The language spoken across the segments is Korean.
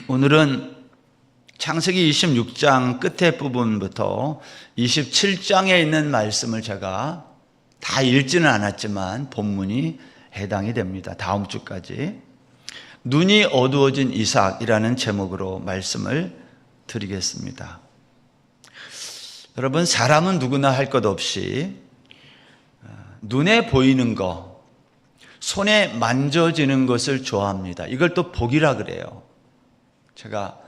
오늘은 창세기 26장 끝에 부분부터 27장에 있는 말씀을 제가 다 읽지는 않았지만 본문이 해당이 됩니다. 다음 주까지. 눈이 어두워진 이삭이라는 제목으로 말씀을 드리겠습니다. 여러분, 사람은 누구나 할 것 없이 눈에 보이는 것, 손에 만져지는 것을 좋아합니다. 이걸 또 복이라 그래요. 제가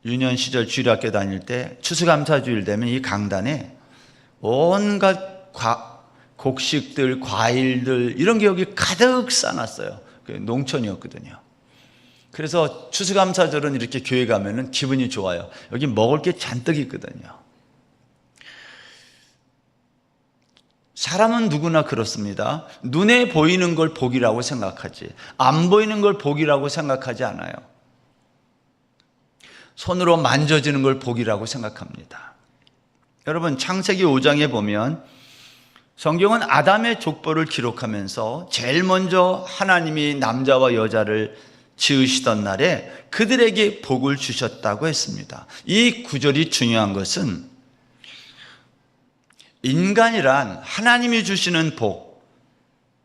유년 시절 주일학교 다닐 때 추수감사주일 되면 이 강단에 온갖 곡식들, 과일들 이런 게 여기 가득 쌓아놨어요. 농촌이었거든요. 그래서 추수감사절은 이렇게 교회 가면은 기분이 좋아요. 여기 먹을 게 잔뜩 있거든요. 사람은 누구나 그렇습니다. 눈에 보이는 걸 복이라고 생각하지, 안 보이는 걸 복이라고 생각하지 않아요. 손으로 만져지는 걸 복이라고 생각합니다. 여러분, 창세기 5장에 보면 성경은 아담의 족보를 기록하면서 제일 먼저 하나님이 남자와 여자를 지으시던 날에 그들에게 복을 주셨다고 했습니다. 이 구절이 중요한 것은 인간이란 하나님이 주시는 복,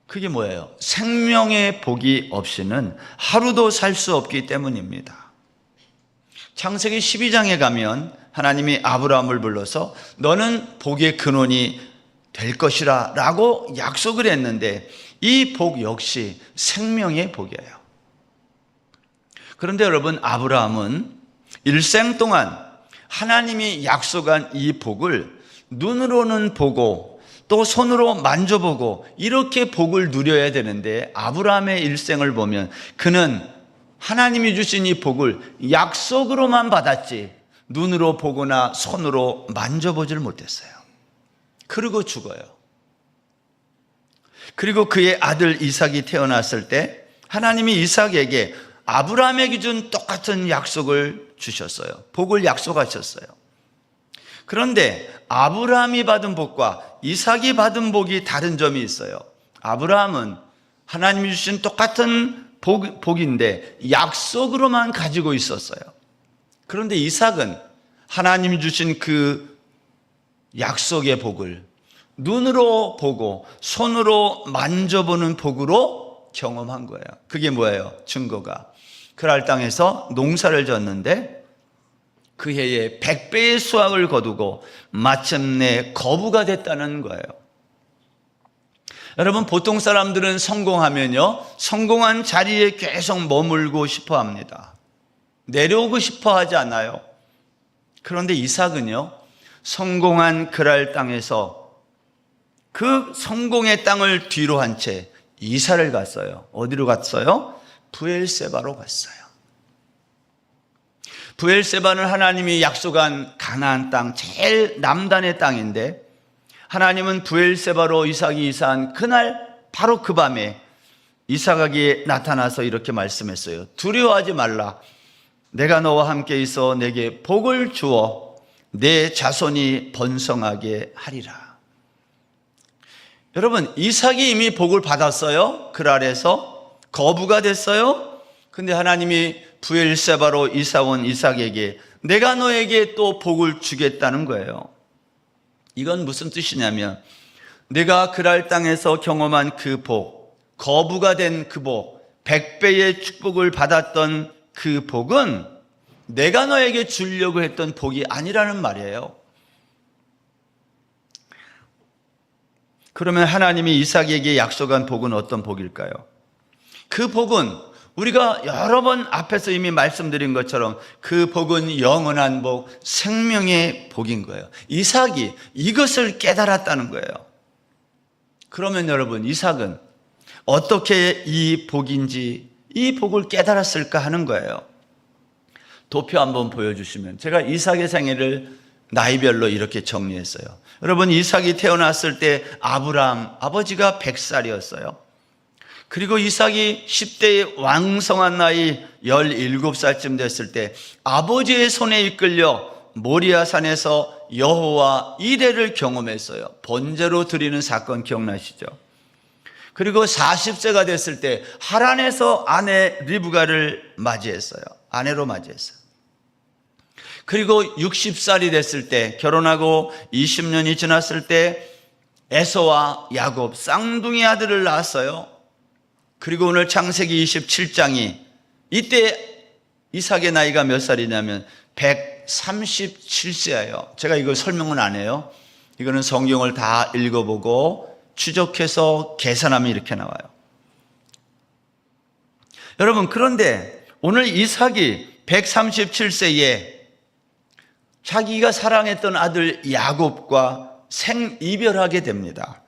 그게 뭐예요? 생명의 복이 없이는 하루도 살 수 없기 때문입니다. 창세기 12장에 가면 하나님이 아브라함을 불러서 너는 복의 근원이 될 것이라 라고 약속을 했는데 이 복 역시 생명의 복이에요. 그런데 여러분, 아브라함은 일생 동안 하나님이 약속한 이 복을 눈으로는 보고 또 손으로 만져보고 이렇게 복을 누려야 되는데 아브라함의 일생을 보면 그는 하나님이 주신 이 복을 약속으로만 받았지 눈으로 보거나 손으로 만져보질 못했어요. 그리고 죽어요. 그리고 그의 아들 이삭이 태어났을 때 하나님이 이삭에게 아브라함에게 준 똑같은 약속을 주셨어요. 복을 약속하셨어요. 그런데 아브라함이 받은 복과 이삭이 받은 복이 다른 점이 있어요. 아브라함은 하나님이 주신 똑같은 복인데 약속으로만 가지고 있었어요. 그런데 이삭은 하나님이 주신 그 약속의 복을 눈으로 보고 손으로 만져보는 복으로 경험한 거예요. 그게 뭐예요? 증거가 그랄 땅에서 농사를 졌는데 그 해에 100배의 수확을 거두고 마침내 거부가 됐다는 거예요. 여러분, 보통 사람들은 성공하면요, 성공한 자리에 계속 머물고 싶어 합니다. 내려오고 싶어 하지 않아요. 그런데 이삭은요, 성공한 그랄 땅에서 그 성공의 땅을 뒤로 한 채 이사를 갔어요. 어디로 갔어요? 브엘세바로 갔어요. 브엘세바는 하나님이 약속한 가나안 땅, 제일 남단의 땅인데 하나님은 브엘세바로 이삭이 이사한 그날 바로 그 밤에 이삭에게 나타나서 이렇게 말씀했어요. 두려워하지 말라. 내가 너와 함께 있어 내게 복을 주어 내 자손이 번성하게 하리라. 여러분, 이삭이 이미 복을 받았어요. 그랄에서 거부가 됐어요. 근데 하나님이 브엘세바로 이사온 이삭에게 내가 너에게 또 복을 주겠다는 거예요. 이건 무슨 뜻이냐면 내가 그랄 땅에서 경험한 그 복, 거부가 된 그 복, 100배의 축복을 받았던 그 복은 내가 너에게 주려고 했던 복이 아니라는 말이에요. 그러면 하나님이 이삭에게 약속한 복은 어떤 복일까요? 그 복은 우리가 여러 번 앞에서 이미 말씀드린 것처럼 그 복은 영원한 복, 생명의 복인 거예요. 이삭이 이것을 깨달았다는 거예요. 그러면 여러분, 이삭은 어떻게 이 복인지, 이 복을 깨달았을까 하는 거예요. 도표 한번 보여주시면, 제가 이삭의 생애를 나이별로 이렇게 정리했어요. 여러분, 이삭이 태어났을 때 아브라함 아버지가 100살이었어요. 그리고 이삭이 10대의 왕성한 나이 17살쯤 됐을 때 아버지의 손에 이끌려 모리아산에서 여호와 이레를 경험했어요. 번제로 드리는 사건 기억나시죠? 그리고 40세가 됐을 때 하란에서 아내 리브가를 맞이했어요. 아내로 맞이했어요. 그리고 60살이 됐을 때, 결혼하고 20년이 지났을 때 에서와 야곱 쌍둥이 아들을 낳았어요. 그리고 오늘 창세기 27장이, 이때 이삭의 나이가 몇 살이냐면 137세예요. 제가 이걸 설명은 안 해요. 이거는 성경을 다 읽어보고 추적해서 계산하면 이렇게 나와요. 여러분, 그런데 오늘 이삭이 137세에 자기가 사랑했던 아들 야곱과 생이별하게 됩니다.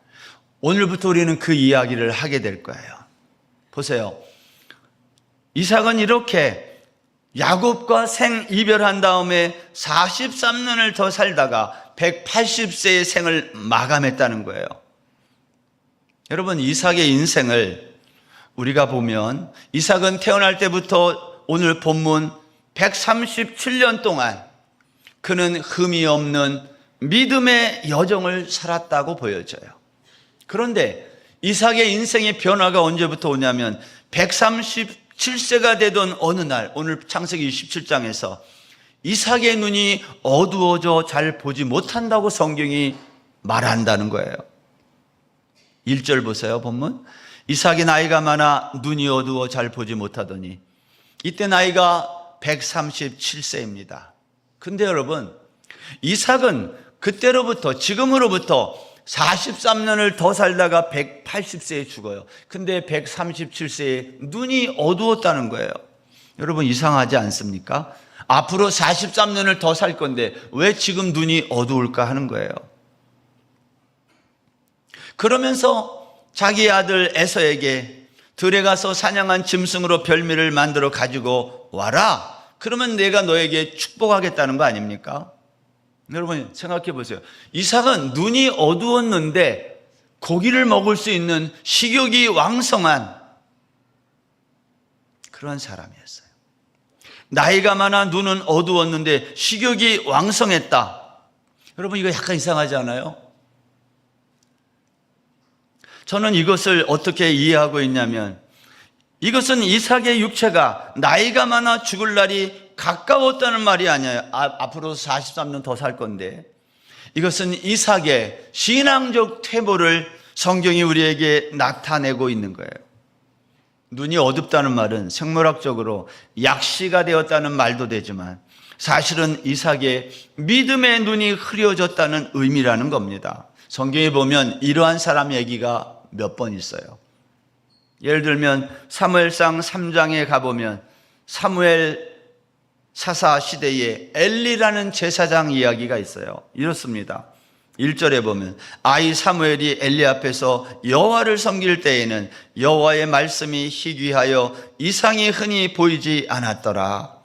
오늘부터 우리는 그 이야기를 하게 될 거예요. 보세요. 이삭은 이렇게 야곱과 생이별한 다음에 43년을 더 살다가 180세의 생을 마감했다는 거예요. 여러분, 이삭의 인생을 우리가 보면 이삭은 태어날 때부터 오늘 본문 137년 동안 그는 흠이 없는 믿음의 여정을 살았다고 보여져요. 그런데 이삭의 인생의 변화가 언제부터 오냐면 137세가 되던 어느 날, 오늘 창세기 27장에서 이삭의 눈이 어두워져 잘 보지 못한다고 성경이 말한다는 거예요. 1절 보세요, 본문. 이삭이 나이가 많아 눈이 어두워 잘 보지 못하더니, 이때 나이가 137세입니다. 근데 여러분, 이삭은 그때로부터, 지금으로부터 43년을 더 살다가 180세에 죽어요. 근데 137세에 눈이 어두웠다는 거예요. 여러분, 이상하지 않습니까? 앞으로 43년을 더 살 건데 왜 지금 눈이 어두울까 하는 거예요. 그러면서 자기 아들 에서에게 들에 가서 사냥한 짐승으로 별미를 만들어 가지고 와라. 그러면 내가 너에게 축복하겠다는 거 아닙니까? 여러분, 생각해 보세요. 이삭은 눈이 어두웠는데 고기를 먹을 수 있는 식욕이 왕성한 그런 사람이었어요. 나이가 많아 눈은 어두웠는데 식욕이 왕성했다. 여러분, 이거 약간 이상하지 않아요? 저는 이것을 어떻게 이해하고 있냐면, 이것은 이삭의 육체가 나이가 많아 죽을 날이 가까웠다는 말이 아니에요. 앞으로 43년 더 살 건데, 이것은 이삭의 신앙적 퇴보를 성경이 우리에게 나타내고 있는 거예요. 눈이 어둡다는 말은 생물학적으로 약시가 되었다는 말도 되지만 사실은 이삭의 믿음의 눈이 흐려졌다는 의미라는 겁니다. 성경에 보면 이러한 사람 얘기가 몇 번 있어요. 예를 들면 사무엘상 3장에 가보면 사무엘 사사 시대에 엘리라는 제사장 이야기가 있어요. 이렇습니다. 1절에 보면 아이 사무엘이 엘리 앞에서 여호와를 섬길 때에는 여호와의 말씀이 희귀하여 이상이 흔히 보이지 않았더라.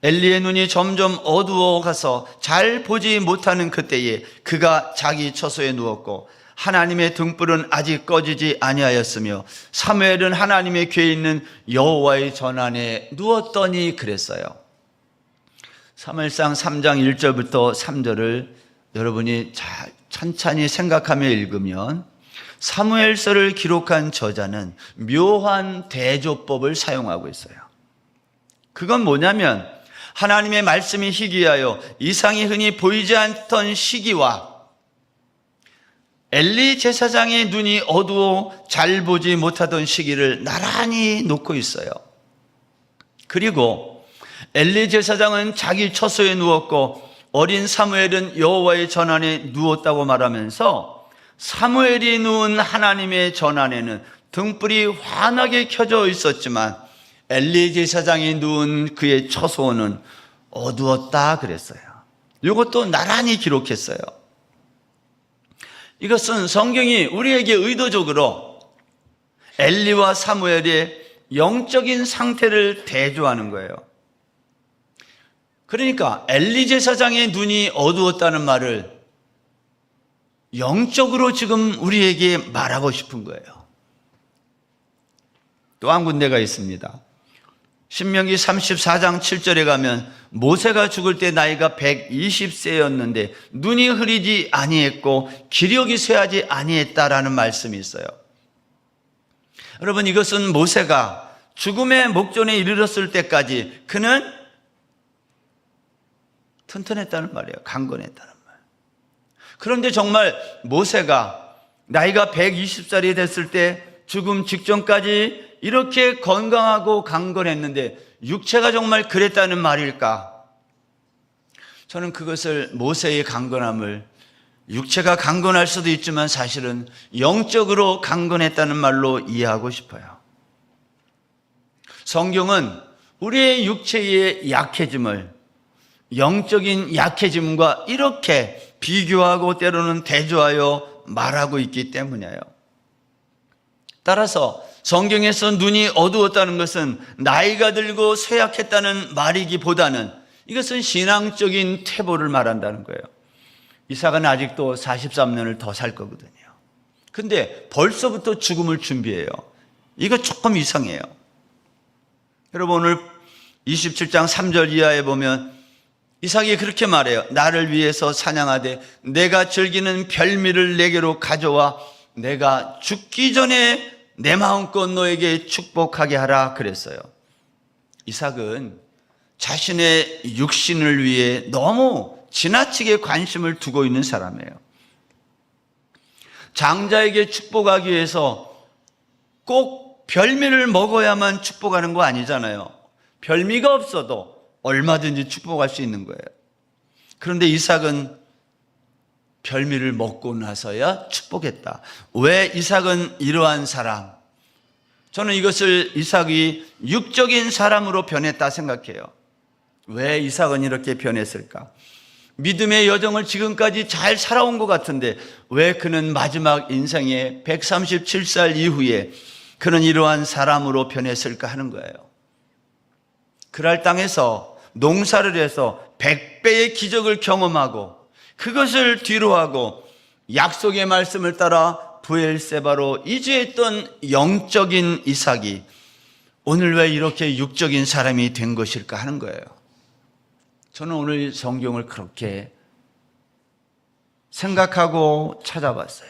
엘리의 눈이 점점 어두워 가서 잘 보지 못하는 그때에 그가 자기 처소에 누웠고 하나님의 등불은 아직 꺼지지 아니하였으며 사무엘은 하나님의 궤에 있는 여호와의 전안에 누웠더니 그랬어요. 사무엘상 3장 1절부터 3절을 여러분이 잘 천천히 생각하며 읽으면 사무엘서를 기록한 저자는 묘한 대조법을 사용하고 있어요. 그건 뭐냐면 하나님의 말씀이 희귀하여 이상이 흔히 보이지 않던 시기와 엘리 제사장의 눈이 어두워 잘 보지 못하던 시기를 나란히 놓고 있어요. 그리고 엘리 제사장은 자기 처소에 누웠고 어린 사무엘은 여호와의 전안에 누웠다고 말하면서 사무엘이 누운 하나님의 전안에는 등불이 환하게 켜져 있었지만 엘리 제사장이 누운 그의 처소는 어두웠다 그랬어요. 이것도 나란히 기록했어요. 이것은 성경이 우리에게 의도적으로 엘리와 사무엘의 영적인 상태를 대조하는 거예요. 그러니까 엘리 제사장의 눈이 어두웠다는 말을 영적으로 지금 우리에게 말하고 싶은 거예요. 또 한 군데가 있습니다. 신명기 34장 7절에 가면 모세가 죽을 때 나이가 120세였는데 눈이 흐리지 아니했고 기력이 쇠하지 아니했다라는 말씀이 있어요. 여러분, 이것은 모세가 죽음의 목전에 이르렀을 때까지 그는 튼튼했다는 말이에요. 강건했다는 말. 그런데 정말 모세가 나이가 120살이 됐을 때 죽음 직전까지 이렇게 건강하고 강건했는데 육체가 정말 그랬다는 말일까? 저는 그것을 모세의 강건함을 육체가 강건할 수도 있지만 사실은 영적으로 강건했다는 말로 이해하고 싶어요. 성경은 우리의 육체의 약해짐을 영적인 약해짐과 이렇게 비교하고 때로는 대조하여 말하고 있기 때문이에요. 따라서 성경에서 눈이 어두웠다는 것은 나이가 들고 쇠약했다는 말이기보다는 이것은 신앙적인 퇴보를 말한다는 거예요. 이삭은 아직도 43년을 더 살 거거든요. 근데 벌써부터 죽음을 준비해요. 이거 조금 이상해요. 여러분, 오늘 27장 3절 이하에 보면 이삭이 그렇게 말해요. 나를 위해서 사냥하되 내가 즐기는 별미를 내게로 가져와 내가 죽기 전에 내 마음껏 너에게 축복하게 하라 그랬어요. 이삭은 자신의 육신을 위해 너무 지나치게 관심을 두고 있는 사람이에요. 장자에게 축복하기 위해서 꼭 별미를 먹어야만 축복하는 거 아니잖아요. 별미가 없어도 얼마든지 축복할 수 있는 거예요. 그런데 이삭은 별미를 먹고 나서야 축복했다. 왜 이삭은 이러한 사람? 저는 이것을 이삭이 육적인 사람으로 변했다 생각해요. 왜 이삭은 이렇게 변했을까? 믿음의 여정을 지금까지 잘 살아온 것 같은데 왜 그는 마지막 인생의 137살 이후에 그는 이러한 사람으로 변했을까 하는 거예요. 그랄 땅에서 농사를 해서 100배의 기적을 경험하고 그것을 뒤로하고 약속의 말씀을 따라 브엘세바로 이주했던 영적인 이삭이 오늘 왜 이렇게 육적인 사람이 된 것일까 하는 거예요. 저는 오늘 성경을 그렇게 생각하고 찾아봤어요.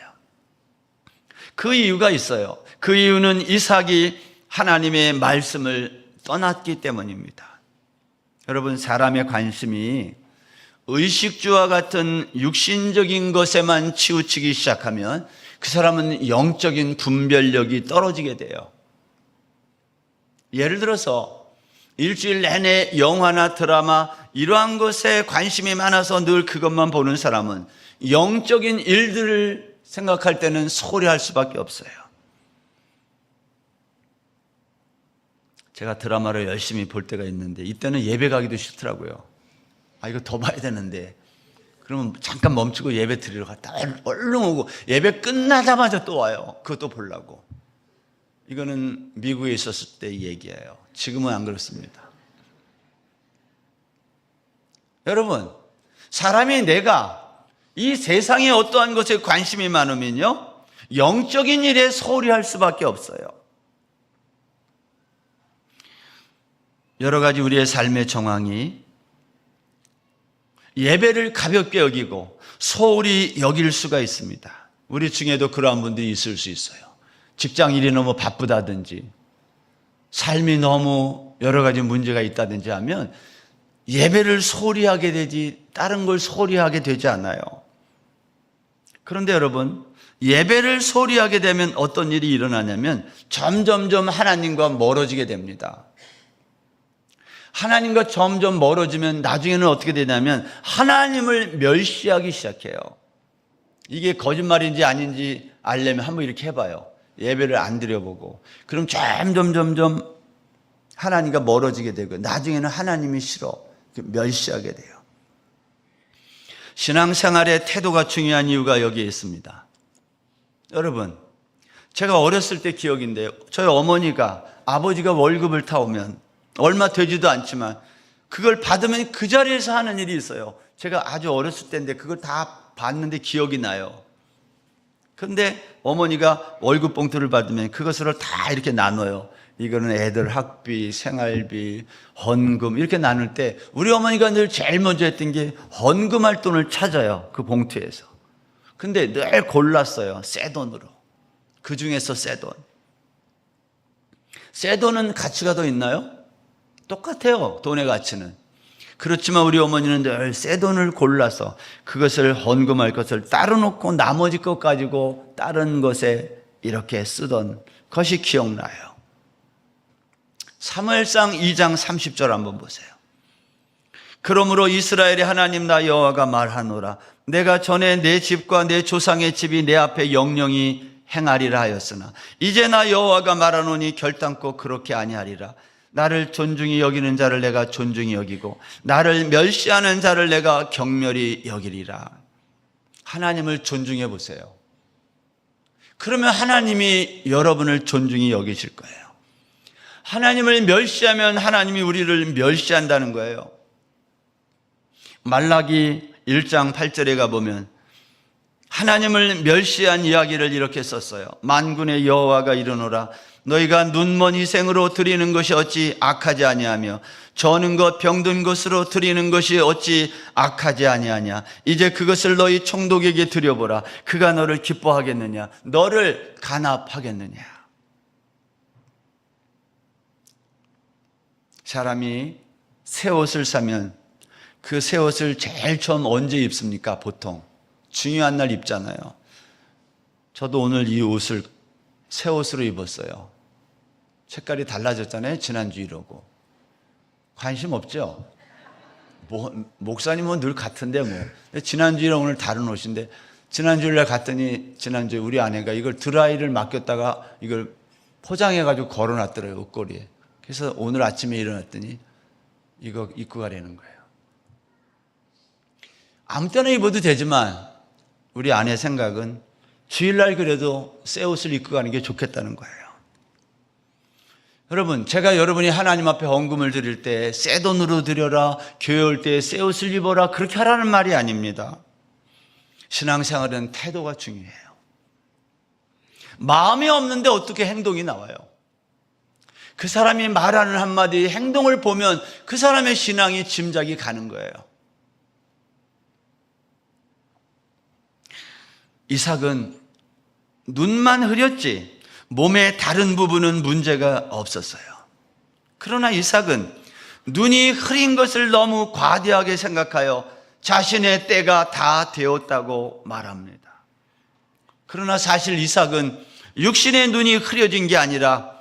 그 이유가 있어요. 그 이유는 이삭이 하나님의 말씀을 떠났기 때문입니다. 여러분, 사람의 관심이 의식주와 같은 육신적인 것에만 치우치기 시작하면 그 사람은 영적인 분별력이 떨어지게 돼요. 예를 들어서 일주일 내내 영화나 드라마 이러한 것에 관심이 많아서 늘 그것만 보는 사람은 영적인 일들을 생각할 때는 소홀히 할 수밖에 없어요. 제가 드라마를 열심히 볼 때가 있는데 이때는 예배 가기도 싫더라고요. 이거 더 봐야 되는데 그러면 잠깐 멈추고 예배 드리러 갔다 얼른 오고 예배 끝나자마자 또 와요. 그것도 보려고. 이거는 미국에 있었을 때 얘기예요. 지금은 안 그렇습니다. 여러분, 사람이 내가 이 세상에 어떠한 것에 관심이 많으면요 영적인 일에 소홀히 할 수밖에 없어요. 여러 가지 우리의 삶의 정황이 예배를 가볍게 여기고 소홀히 여길 수가 있습니다. 우리 중에도 그러한 분들이 있을 수 있어요. 직장 일이 너무 바쁘다든지 삶이 너무 여러 가지 문제가 있다든지 하면 예배를 소홀히 하게 되지 다른 걸 소홀히 하게 되지 않아요. 그런데 여러분, 예배를 소홀히 하게 되면 어떤 일이 일어나냐면 점점점 하나님과 멀어지게 됩니다. 하나님과 점점 멀어지면 나중에는 어떻게 되냐면 하나님을 멸시하기 시작해요. 이게 거짓말인지 아닌지 알려면 한번 이렇게 해봐요. 예배를 안 드려보고 그럼 점점 하나님과 멀어지게 되고 나중에는 하나님이 싫어 멸시하게 돼요. 신앙생활의 태도가 중요한 이유가 여기에 있습니다. 여러분, 제가 어렸을 때 기억인데 저희 어머니가 아버지가 월급을 타오면 얼마 되지도 않지만 그걸 받으면 그 자리에서 하는 일이 있어요. 제가 아주 어렸을 때인데 그걸 다 봤는데 기억이 나요. 그런데 어머니가 월급 봉투를 받으면 그것을 다 이렇게 나눠요. 이거는 애들 학비, 생활비, 헌금 이렇게 나눌 때 우리 어머니가 늘 제일 먼저 했던 게 헌금할 돈을 찾아요. 그 봉투에서. 근데 늘 골랐어요. 새 돈으로. 그 중에서 새 돈. 새 돈은 가치가 더 있나요? 똑같아요, 돈의 가치는. 그렇지만 우리 어머니는 늘 새 돈을 골라서 그것을 헌금할 것을 따로 놓고 나머지 것 가지고 다른 것에 이렇게 쓰던 것이 기억나요. 사무엘상 2장 30절 한번 보세요. 그러므로 이스라엘의 하나님 나 여호와가 말하노라. 내가 전에 내 집과 내 조상의 집이 내 앞에 영영히 행하리라 하였으나 이제 나 여호와가 말하노니 결단코 그렇게 아니하리라. 나를 존중히 여기는 자를 내가 존중히 여기고 나를 멸시하는 자를 내가 경멸히 여기리라. 하나님을 존중해 보세요. 그러면 하나님이 여러분을 존중히 여기실 거예요. 하나님을 멸시하면 하나님이 우리를 멸시한다는 거예요. 말라기 1장 8절에 가보면 하나님을 멸시한 이야기를 이렇게 썼어요. 만군의 여호와가 이르노라. 너희가 눈먼 희생으로 드리는 것이 어찌 악하지 아니하며 저는 것 병든 것으로 드리는 것이 어찌 악하지 아니하냐. 이제 그것을 너희 총독에게 드려보라. 그가 너를 기뻐하겠느냐, 너를 간합하겠느냐. 사람이 새 옷을 사면 그 새 옷을 제일 처음 언제 입습니까? 보통 중요한 날 입잖아요. 저도 오늘 이 옷을 새 옷으로 입었어요. 색깔이 달라졌잖아요. 지난주 이러고. 관심 없죠? 목사님은 늘 같은데 뭐. 지난주랑 오늘 다른 옷인데 지난주일날 갔더니 지난주에 우리 아내가 이걸 드라이를 맡겼다가 이걸 포장해가지고 걸어놨더래요. 옷걸이에. 그래서 오늘 아침에 일어났더니 이거 입고 가려는 거예요. 아무 때나 입어도 되지만 우리 아내 생각은 주일날 그래도 새 옷을 입고 가는 게 좋겠다는 거예요. 여러분, 제가 여러분이 하나님 앞에 헌금을 드릴 때 새 돈으로 드려라, 교회 올 때 새 옷을 입어라, 그렇게 하라는 말이 아닙니다. 신앙생활은 태도가 중요해요. 마음이 없는데 어떻게 행동이 나와요? 그 사람이 말하는 한마디 행동을 보면 그 사람의 신앙이 짐작이 가는 거예요. 이삭은 눈만 흐렸지 몸의 다른 부분은 문제가 없었어요. 그러나 이삭은 눈이 흐린 것을 너무 과대하게 생각하여 자신의 때가 다 되었다고 말합니다. 그러나 사실 이삭은 육신의 눈이 흐려진 게 아니라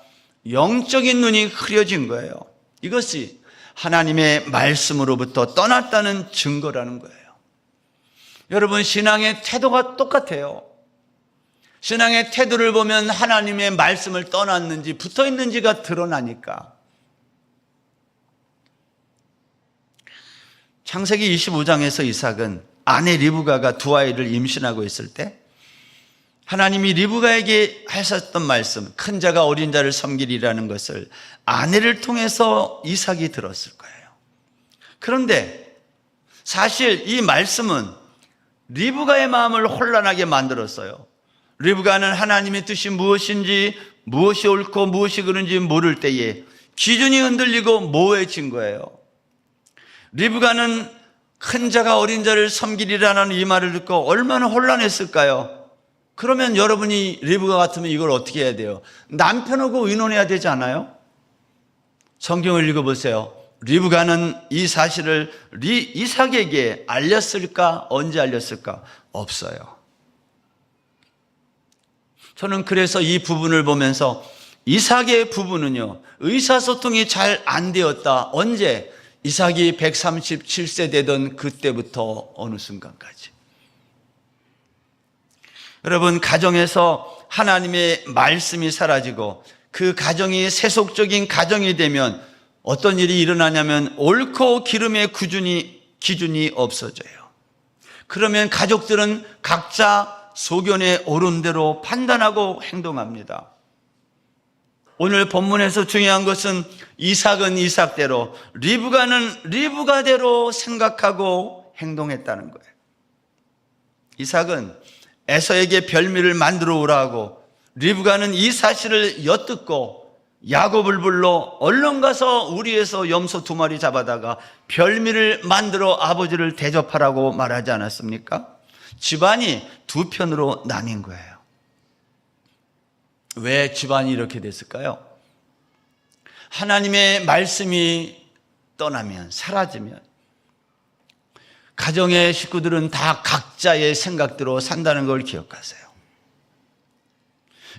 영적인 눈이 흐려진 거예요. 이것이 하나님의 말씀으로부터 떠났다는 증거라는 거예요. 여러분, 신앙의 태도가 똑같아요. 신앙의 태도를 보면 하나님의 말씀을 떠났는지 붙어 있는지가 드러나니까. 창세기 25장에서 이삭은 아내 리브가가 두 아이를 임신하고 있을 때 하나님이 리브가에게 하셨던 말씀, 큰 자가 어린 자를 섬기리라는 것을 아내를 통해서 이삭이 들었을 거예요. 그런데 사실 이 말씀은 리브가의 마음을 혼란하게 만들었어요. 리브가는 하나님의 뜻이 무엇인지, 무엇이 옳고 무엇이 그른지 모를 때에 기준이 흔들리고 모호해진 거예요. 리브가는 큰 자가 어린 자를 섬기리라는 이 말을 듣고 얼마나 혼란했을까요? 그러면 여러분이 리브가 같으면 이걸 어떻게 해야 돼요? 남편하고 의논해야 되지 않아요? 성경을 읽어보세요. 리브가는 이 사실을 이삭에게 알렸을까? 언제 알렸을까? 없어요. 저는 그래서 이 부분을 보면서 이삭의 부부는요, 의사소통이 잘 안 되었다. 언제? 이삭이 137세 되던 그때부터 어느 순간까지. 여러분, 가정에서 하나님의 말씀이 사라지고 그 가정이 세속적인 가정이 되면 어떤 일이 일어나냐면 옳고 기름의 기준이 없어져요. 그러면 가족들은 각자 소견에 옳은 대로 판단하고 행동합니다. 오늘 본문에서 중요한 것은 이삭은 이삭대로, 리브가는 리브가대로 생각하고 행동했다는 거예요. 이삭은 에서에게 별미를 만들어 오라 하고, 리브가는 이 사실을 엿듣고 야곱을 불러 얼른 가서 우리에서 염소 2마리 잡아다가 별미를 만들어 아버지를 대접하라고 말하지 않았습니까? 집안이 두 편으로 나뉜 거예요. 왜 집안이 이렇게 됐을까요? 하나님의 말씀이 떠나면, 사라지면 가정의 식구들은 다 각자의 생각대로 산다는 걸 기억하세요.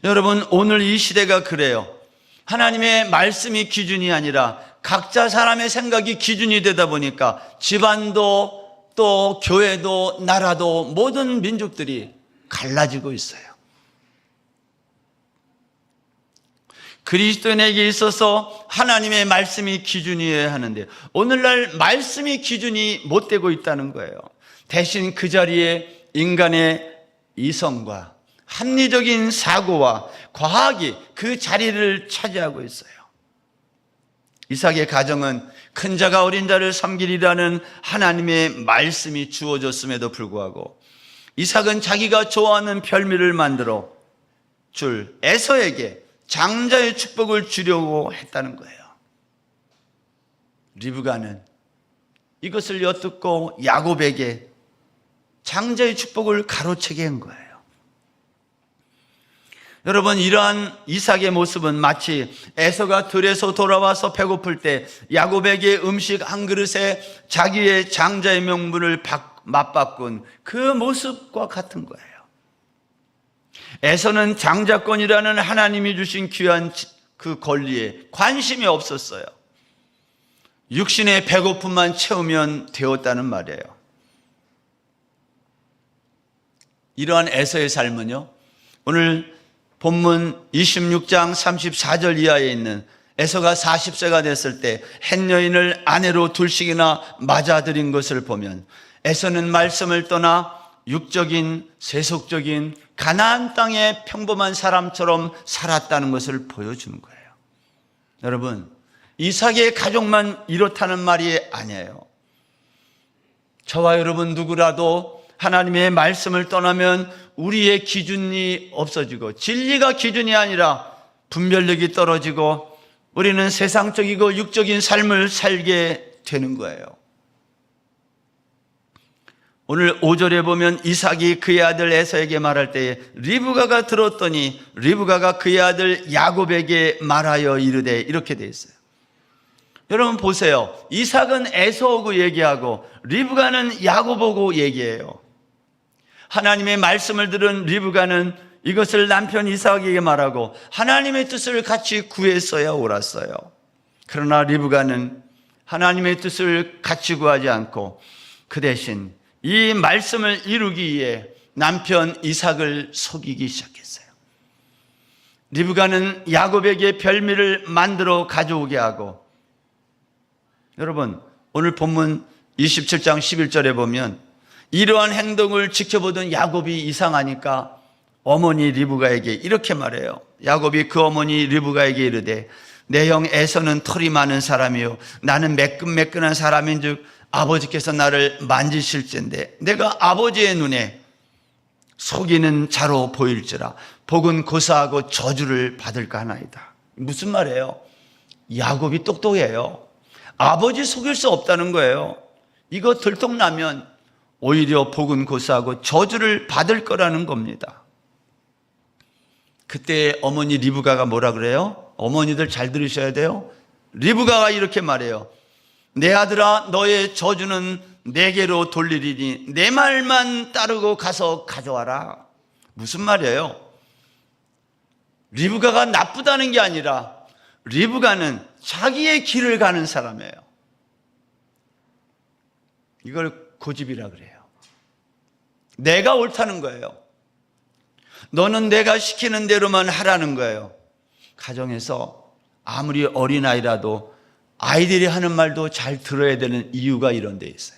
여러분, 오늘 이 시대가 그래요. 하나님의 말씀이 기준이 아니라 각자 사람의 생각이 기준이 되다 보니까 집안도 또 교회도 나라도 모든 민족들이 갈라지고 있어요. 그리스도인에게 있어서 하나님의 말씀이 기준이어야 하는데 오늘날 말씀이 기준이 못 되고 있다는 거예요. 대신 그 자리에 인간의 이성과 합리적인 사고와 과학이 그 자리를 차지하고 있어요. 이삭의 가정은 큰 자가 어린 자를 섬기리라는 하나님의 말씀이 주어졌음에도 불구하고 이삭은 자기가 좋아하는 별미를 만들어 줄 에서에게 장자의 축복을 주려고 했다는 거예요. 리브가는 이것을 엿듣고 야곱에게 장자의 축복을 가로채게 한 거예요. 여러분, 이러한 이삭의 모습은 마치 에서가 들에서 돌아와서 배고플 때 야곱에게 음식 한 그릇에 자기의 장자의 명분을 맞바꾼 그 모습과 같은 거예요. 에서는 장자권이라는 하나님이 주신 귀한 그 권리에 관심이 없었어요. 육신의 배고픔만 채우면 되었다는 말이에요. 이러한 에서의 삶은요, 오늘 본문 26장 34절 이하에 있는 에서가 40세가 됐을 때 한 여인을 아내로 둘씩이나 맞아들인 것을 보면 에서는 말씀을 떠나 육적인 세속적인 가나안 땅의 평범한 사람처럼 살았다는 것을 보여주는 거예요. 여러분, 이삭의 가족만 이렇다는 말이 아니에요. 저와 여러분 누구라도 하나님의 말씀을 떠나면 우리의 기준이 없어지고 진리가 기준이 아니라 분별력이 떨어지고 우리는 세상적이고 육적인 삶을 살게 되는 거예요. 오늘 5절에 보면 이삭이 그의 아들 에서에게 말할 때에 리브가가 들었더니 리브가가 그의 아들 야곱에게 말하여 이르되, 이렇게 돼 있어요. 여러분 보세요. 이삭은 에서하고 얘기하고 리브가는 야곱하고 얘기해요. 하나님의 말씀을 들은 리브가는 이것을 남편 이삭에게 말하고 하나님의 뜻을 같이 구했어야 옳았어요. 그러나 리브가는 하나님의 뜻을 같이 구하지 않고 그 대신 이 말씀을 이루기 위해 남편 이삭을 속이기 시작했어요. 리브가는 야곱에게 별미를 만들어 가져오게 하고, 여러분 오늘 본문 27장 11절에 보면 이러한 행동을 지켜보던 야곱이 이상하니까 어머니 리브가에게 이렇게 말해요. 야곱이 그 어머니 리브가에게 이르되, 내 형 에서는 털이 많은 사람이요 나는 매끈매끈한 사람인즉 아버지께서 나를 만지실진데 내가 아버지의 눈에 속이는 자로 보일지라 복은 고사하고 저주를 받을까 하나이다. 무슨 말이에요? 야곱이 똑똑해요. 아버지 속일 수 없다는 거예요. 이거 들통나면 오히려 복은 고사하고 저주를 받을 거라는 겁니다. 그때 어머니 리브가가 뭐라 그래요? 어머니들 잘 들으셔야 돼요. 리브가가 이렇게 말해요. 내 아들아, 너의 저주는 내게로 돌리리니 내 말만 따르고 가서 가져와라. 무슨 말이에요? 리브가가 나쁘다는 게 아니라 리브가는 자기의 길을 가는 사람이에요. 이걸 고집이라 그래요. 내가 옳다는 거예요. 너는 내가 시키는 대로만 하라는 거예요. 가정에서 아무리 어린아이라도 아이들이 하는 말도 잘 들어야 되는 이유가 이런 데 있어요.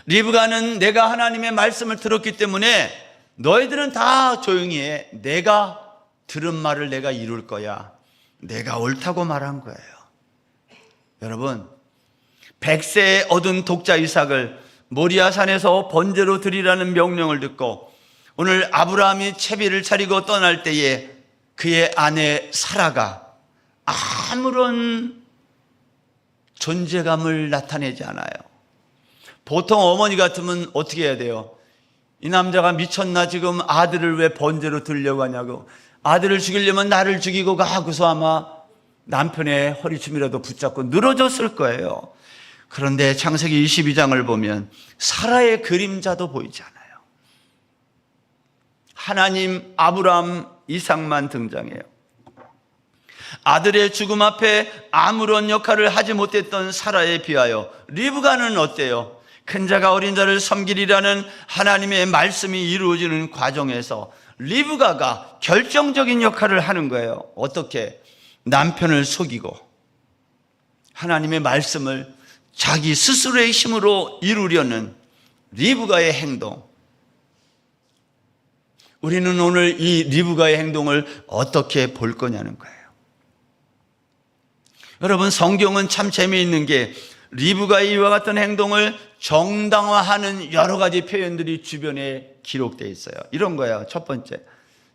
리브가는 내가 하나님의 말씀을 들었기 때문에 너희들은 다 조용히 해. 내가 들은 말을 내가 이룰 거야. 내가 옳다고 말한 거예요. 여러분, 100세에 얻은 독자 이삭을 모리아산에서 번제로 드리라는 명령을 듣고 오늘 아브라함이 채비를 차리고 떠날 때에 그의 아내 사라가 아무런 존재감을 나타내지 않아요. 보통 어머니 같으면 어떻게 해야 돼요? 이 남자가 미쳤나, 지금 아들을 왜 번제로 들려고 하냐고. 아들을 죽이려면 나를 죽이고 가고서 아마 남편의 허리춤이라도 붙잡고 늘어졌을 거예요. 그런데 창세기 22장을 보면 사라의 그림자도 보이지 않아요. 하나님, 아브라함, 이삭만 등장해요. 아들의 죽음 앞에 아무런 역할을 하지 못했던 사라에 비하여 리브가는 어때요? 큰 자가 어린 자를 섬기리라는 하나님의 말씀이 이루어지는 과정에서 리브가가 결정적인 역할을 하는 거예요. 어떻게? 남편을 속이고 하나님의 말씀을 자기 스스로의 힘으로 이루려는 리브가의 행동. 우리는 오늘 이 리브가의 행동을 어떻게 볼 거냐는 거예요. 여러분, 성경은 참 재미있는 게 리브가의 이와 같은 행동을 정당화하는 여러 가지 표현들이 주변에 기록되어 있어요. 이런 거예요. 첫 번째,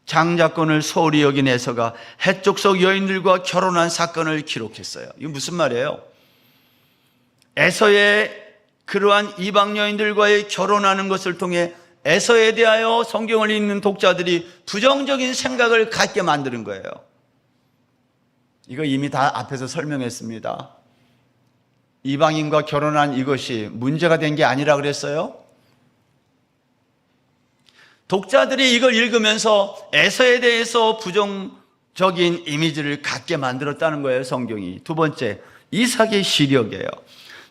장자권을 소홀히 여긴 에서가 해쪽 속 여인들과 결혼한 사건을 기록했어요. 이게 무슨 말이에요? 에서의 그러한 이방 여인들과의 결혼하는 것을 통해 에서에 대하여 성경을 읽는 독자들이 부정적인 생각을 갖게 만드는 거예요. 이거 이미 다 앞에서 설명했습니다. 이방인과 결혼한 이것이 문제가 된 게 아니라 그랬어요. 독자들이 이걸 읽으면서 에서에 대해서 부정적인 이미지를 갖게 만들었다는 거예요, 성경이. 두 번째, 이삭의 시력이에요.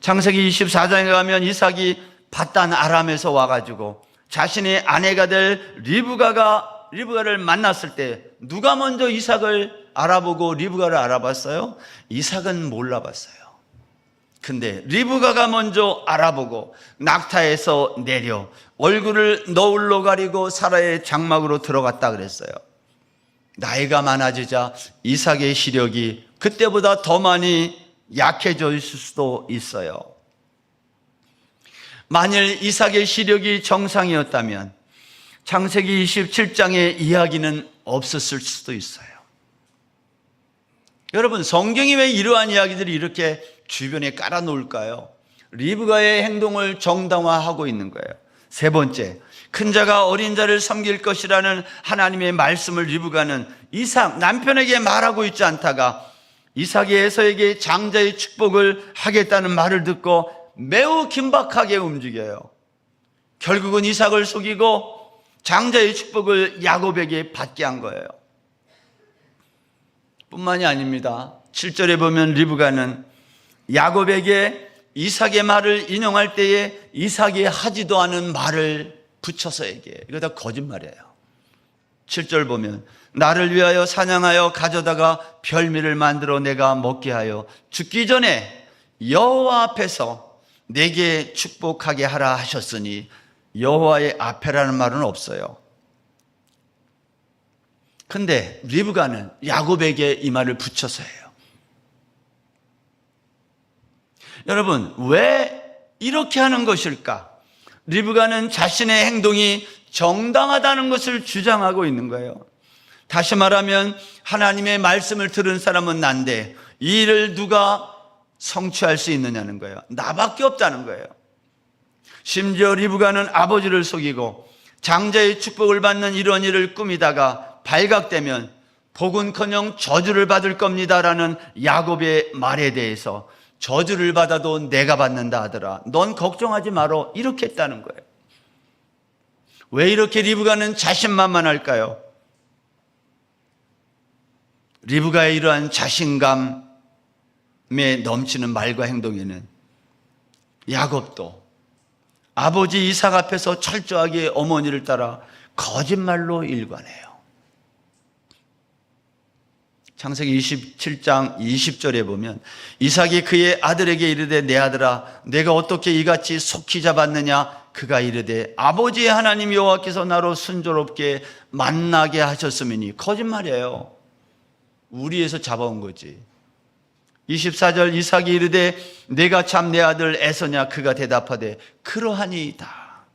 창세기 24장에 가면 이삭이 밧단 아람에서 와가지고 자신의 아내가 될 리브가를 만났을 때 누가 먼저 이삭을 알아보고 리브가를 알아봤어요? 이삭은 몰라봤어요. 근데 리브가가 먼저 알아보고 낙타에서 내려 얼굴을 너울로 가리고 사라의 장막으로 들어갔다 그랬어요. 나이가 많아지자 이삭의 시력이 그때보다 더 많이 약해져 있을 수도 있어요. 만일 이삭의 시력이 정상이었다면 창세기 27장의 이야기는 없었을 수도 있어요. 여러분, 성경이 왜 이러한 이야기들이 이렇게 주변에 깔아놓을까요? 리브가의 행동을 정당화하고 있는 거예요. 세 번째, 큰 자가 어린 자를 섬길 것이라는 하나님의 말씀을 리브가는 이삭 남편에게 말하고 있지 않다가 이삭이 에서에게 장자의 축복을 하겠다는 말을 듣고 매우 긴박하게 움직여요. 결국은 이삭을 속이고 장자의 축복을 야곱에게 받게 한 거예요. 뿐만이 아닙니다. 7절에 보면 리브가는 야곱에게 이삭의 말을 인용할 때에 이삭이 하지도 않은 말을 붙여서 얘기해요. 이거 다 거짓말이에요. 7절 보면 나를 위하여 사냥하여 가져다가 별미를 만들어 내가 먹게 하여 죽기 전에 여호와 앞에서 내게 축복하게 하라 하셨으니 여호와의 앞에라는 말은 없어요. 근데 리브가는 야곱에게 이 말을 붙여서 해요. 여러분, 왜 이렇게 하는 것일까? 리브가는 자신의 행동이 정당하다는 것을 주장하고 있는 거예요. 다시 말하면 하나님의 말씀을 들은 사람은 난데 이 일을 누가 성취할 수 있느냐는 거예요. 나밖에 없다는 거예요. 심지어 리브가는 아버지를 속이고 장자의 축복을 받는 이런 일을 꾸미다가 발각되면 복은커녕 저주를 받을 겁니다라는 야곱의 말에 대해서 저주를 받아도 내가 받는다 하더라. 넌 걱정하지 마라. 이렇게 했다는 거예요. 왜 이렇게 리브가는 자신만만할까요? 리브가의 이러한 자신감에 넘치는 말과 행동에는 야곱도 아버지 이삭 앞에서 철저하게 어머니를 따라 거짓말로 일관해요. 창세기 27장 20절에 보면 이삭이 그의 아들에게 이르되 내 아들아 내가 어떻게 이같이 속히 잡았느냐 그가 이르되 아버지의 하나님 여호와께서 나로 순조롭게 만나게 하셨음이니. 거짓말이에요. 우리에서 잡아온 거지. 24절 이삭이 이르되 내가 참 내 아들 에서냐 그가 대답하되 그러하니이다.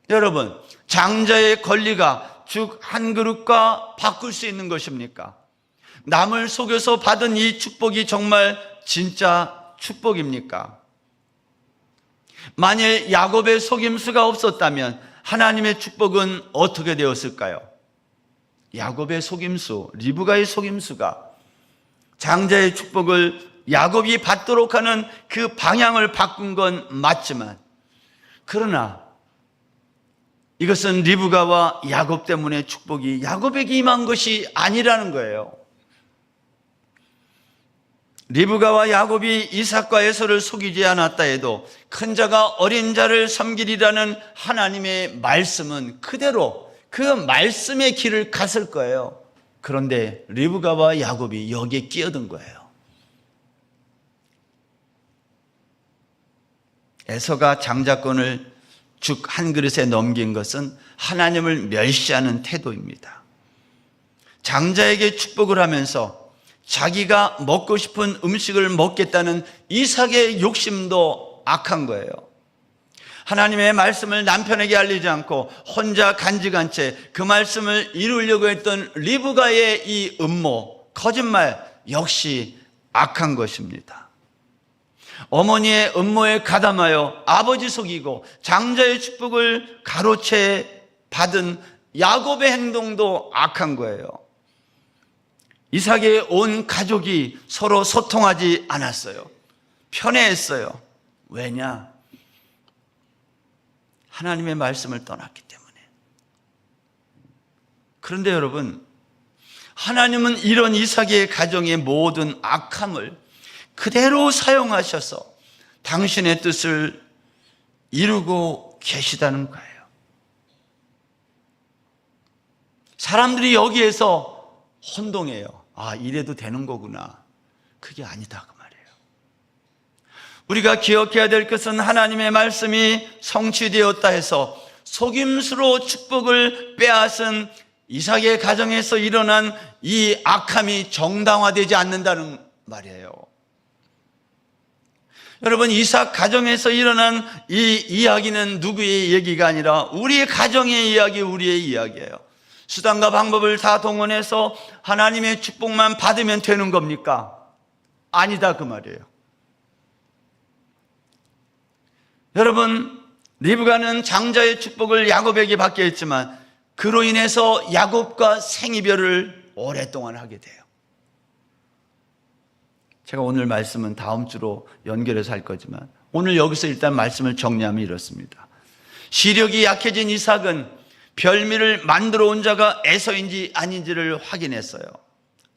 여러분, 장자의 권리가 죽 한 그릇과 바꿀 수 있는 것입니까? 남을 속여서 받은 이 축복이 정말 진짜 축복입니까? 만일 야곱의 속임수가 없었다면 하나님의 축복은 어떻게 되었을까요? 야곱의 속임수, 리브가의 속임수가 장자의 축복을 야곱이 받도록 하는 그 방향을 바꾼 건 맞지만, 그러나 이것은 리브가와 야곱 때문에 축복이 야곱에게 임한 것이 아니라는 거예요. 리브가와 야곱이 이삭과 에서를 속이지 않았다 해도 큰 자가 어린 자를 섬기리라는 하나님의 말씀은 그대로 그 말씀의 길을 갔을 거예요. 그런데 리브가와 야곱이 여기에 끼어든 거예요. 에서가 장자권을 죽 한 그릇에 넘긴 것은 하나님을 멸시하는 태도입니다. 장자에게 축복을 하면서 자기가 먹고 싶은 음식을 먹겠다는 이삭의 욕심도 악한 거예요. 하나님의 말씀을 남편에게 알리지 않고 혼자 간직한 채 그 말씀을 이루려고 했던 리브가의 이 음모, 거짓말 역시 악한 것입니다. 어머니의 음모에 가담하여 아버지 속이고 장자의 축복을 가로채 받은 야곱의 행동도 악한 거예요. 이삭의 온 가족이 서로 소통하지 않았어요. 편애했어요. 왜냐? 하나님의 말씀을 떠났기 때문에. 그런데 여러분, 하나님은 이런 이삭의 가정의 모든 악함을 그대로 사용하셔서 당신의 뜻을 이루고 계시다는 거예요. 사람들이 여기에서 혼동해요. 아, 이래도 되는 거구나. 그게 아니다 그 말이에요. 우리가 기억해야 될 것은 하나님의 말씀이 성취되었다 해서 속임수로 축복을 빼앗은 이삭의 가정에서 일어난 이 악함이 정당화되지 않는다는 말이에요. 여러분, 이삭 가정에서 일어난 이 이야기는 누구의 얘기가 아니라 우리의 가정의 이야기, 우리의 이야기예요. 수단과 방법을 다 동원해서 하나님의 축복만 받으면 되는 겁니까? 아니다 그 말이에요. 여러분, 리브가는 장자의 축복을 야곱에게 받게 했지만 그로 인해서 야곱과 생이별을 오랫동안 하게 돼요. 제가 오늘 말씀은 다음 주로 연결해서 할 거지만 오늘 여기서 일단 말씀을 정리하면 이렇습니다. 시력이 약해진 이삭은 별미를 만들어 온 자가 에서인지 아닌지를 확인했어요.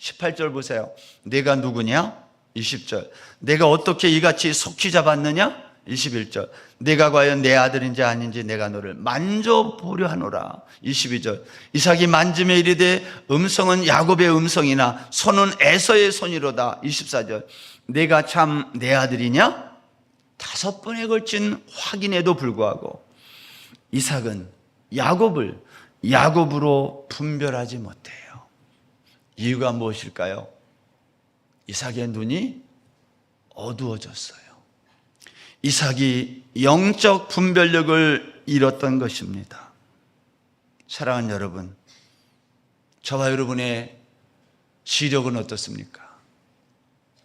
18절 보세요. 내가 누구냐? 20절. 내가 어떻게 이같이 속히 잡았느냐? 21절. 내가 과연 내 아들인지 아닌지 내가 너를 만져보려 하노라. 22절. 이삭이 만짐에 이르되 음성은 야곱의 음성이나 손은 에서의 손이로다. 24절. 내가 참 내 아들이냐? 5번에 걸친 확인에도 불구하고 이삭은 야곱을 야곱으로 분별하지 못해요. 이유가 무엇일까요? 이삭의 눈이 어두워졌어요. 이삭이 영적 분별력을 잃었던 것입니다. 사랑하는 여러분, 저와 여러분의 시력은 어떻습니까?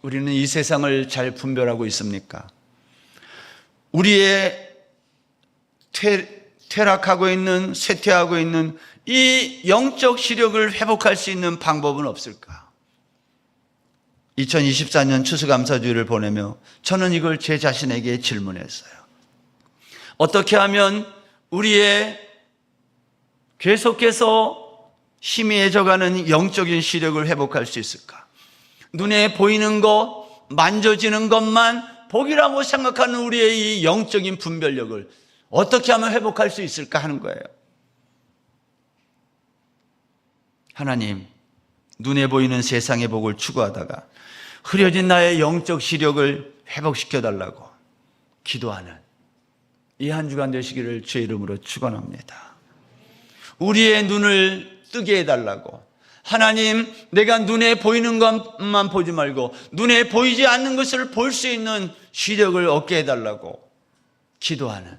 우리는 이 세상을 잘 분별하고 있습니까? 우리의 퇴락하고 있는, 쇠퇴하고 있는 이 영적 시력을 회복할 수 있는 방법은 없을까? 2024년 추수감사주의를 보내며 저는 이걸 제 자신에게 질문했어요. 어떻게 하면 우리의 계속해서 희미해져가는 영적인 시력을 회복할 수 있을까? 눈에 보이는 것, 만져지는 것만 복이라고 생각하는 우리의 이 영적인 분별력을 어떻게 하면 회복할 수 있을까 하는 거예요. 하나님, 눈에 보이는 세상의 복을 추구하다가 흐려진 나의 영적 시력을 회복시켜달라고 기도하는 이 한 주간 되시기를 주의 이름으로 축원합니다. 우리의 눈을 뜨게 해달라고, 하나님, 내가 눈에 보이는 것만 보지 말고 눈에 보이지 않는 것을 볼 수 있는 시력을 얻게 해달라고 기도하는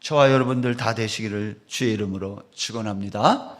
저와 여러분들 다 되시기를 주의 이름으로 축원합니다.